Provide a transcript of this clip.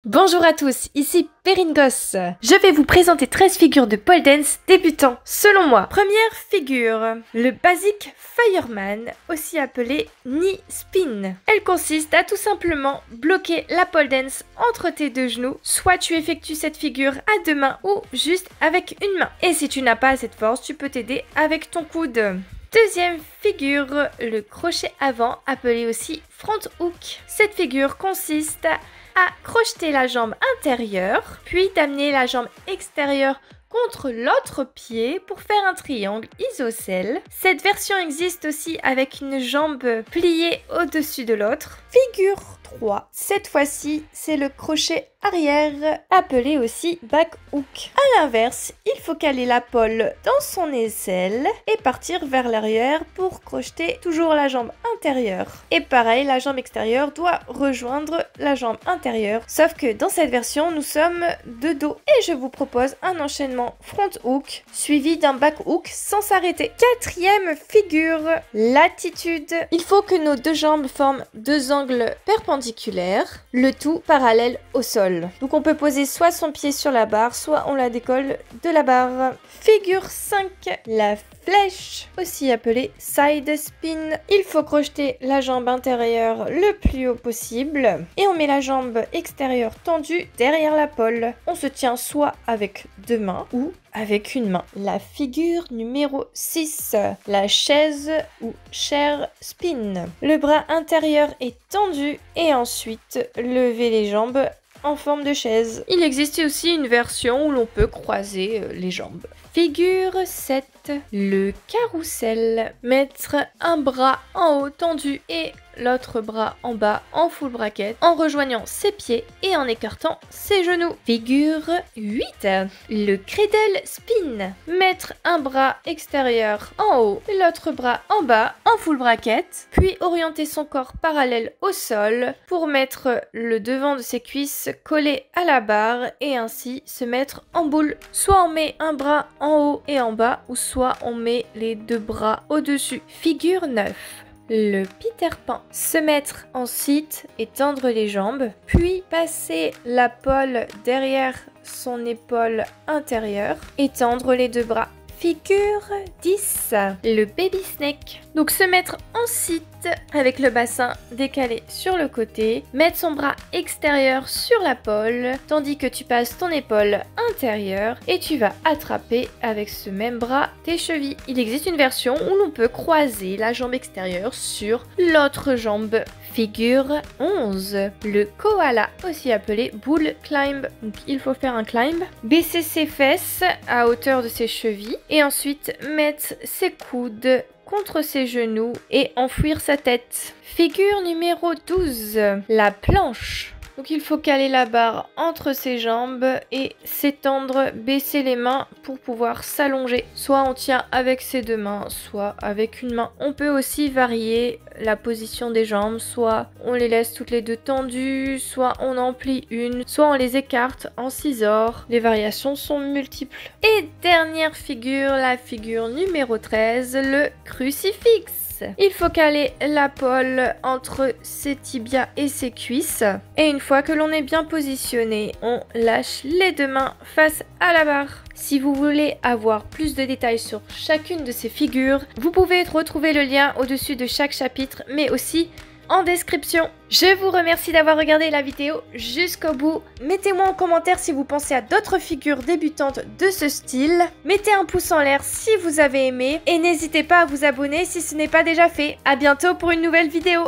Bonjour à tous, ici Peringos. Je vais vous présenter 13 figures de pole dance débutants, selon moi. Première figure, le Basic Fireman, aussi appelé Knee Spin. Elle consiste à tout simplement bloquer la pole dance entre tes deux genoux. Soit tu effectues cette figure à deux mains ou juste avec une main. Et si tu n'as pas assez de force, tu peux t'aider avec ton coude. Deuxième figure, le crochet avant, appelé aussi front hook. Cette figure consiste à crocheter la jambe intérieure, puis d'amener la jambe extérieure contre l'autre pied pour faire un triangle isocèle. Cette version existe aussi avec une jambe pliée au-dessus de l'autre. Figure 3. Cette fois-ci, c'est le crochet arrière, appelé aussi back hook. A l'inverse, il faut caler la pole dans son aisselle et partir vers l'arrière pour crocheter toujours la jambe intérieure. Et pareil, la jambe extérieure doit rejoindre la jambe intérieure, sauf que dans cette version, nous sommes de dos. Et je vous propose un enchaînement front hook suivi d'un back hook sans s'arrêter. Quatrième figure, l'attitude. Il faut que nos deux jambes forment deux angles perpendiculaires, le tout parallèle au sol. Donc on peut poser soit son pied sur la barre, soit on la décolle de la barre. Figure 5, la flèche, aussi appelée side spin. Il faut crocheter la jambe intérieure le plus haut possible et on met la jambe extérieure tendue derrière la pole. On se tient soit avec deux mains ou avec une main. La figure numéro 6, la chaise ou chair spin. Le bras intérieur est tendu et ensuite lever les jambes en forme de chaise. Il existe aussi une version où l'on peut croiser les jambes. Figure 7, le carrousel. Mettre un bras en haut tendu et l'autre bras en bas en full bracket en rejoignant ses pieds et en écartant ses genoux. Figure 8, le cradle spin. Mettre un bras extérieur en haut et l'autre bras en bas en full bracket, puis orienter son corps parallèle au sol pour mettre le devant de ses cuisses collé à la barre et ainsi se mettre en boule. Soit on met un bras en haut et en bas ou soit on met les deux bras au-dessus. Figure 9. Le Peter Pan. Se mettre en sit et tendre les jambes, puis passer la pole derrière son épaule intérieure et tendre les deux bras. Figure 10, le baby snake. Donc se mettre en sit avec le bassin décalé sur le côté, mettre son bras extérieur sur la pole, tandis que tu passes ton épaule intérieure et tu vas attraper avec ce même bras tes chevilles. Il existe une version où l'on peut croiser la jambe extérieure sur l'autre jambe. Figure 11, le koala, aussi appelé bull climb. Donc il faut faire un climb, baisser ses fesses à hauteur de ses chevilles et ensuite mettre ses coudes contre ses genoux et enfouir sa tête. Figure numéro 12, la planche. Donc il faut caler la barre entre ses jambes et s'étendre, baisser les mains pour pouvoir s'allonger. Soit on tient avec ses deux mains, soit avec une main. On peut aussi varier la position des jambes, soit on les laisse toutes les deux tendues, soit on en plie une, soit on les écarte en scissors. Les variations sont multiples. Et dernière figure, la figure numéro 13, le crucifix. Il faut caler la pole entre ses tibias et ses cuisses. Et une fois que l'on est bien positionné, on lâche les deux mains face à la barre. Si vous voulez avoir plus de détails sur chacune de ces figures, vous pouvez retrouver le lien au-dessus de chaque chapitre, mais aussi en description. Je vous remercie d'avoir regardé la vidéo jusqu'au bout. Mettez-moi en commentaire si vous pensez à d'autres figures débutantes de ce style. Mettez un pouce en l'air si vous avez aimé et n'hésitez pas à vous abonner si ce n'est pas déjà fait. À bientôt pour une nouvelle vidéo.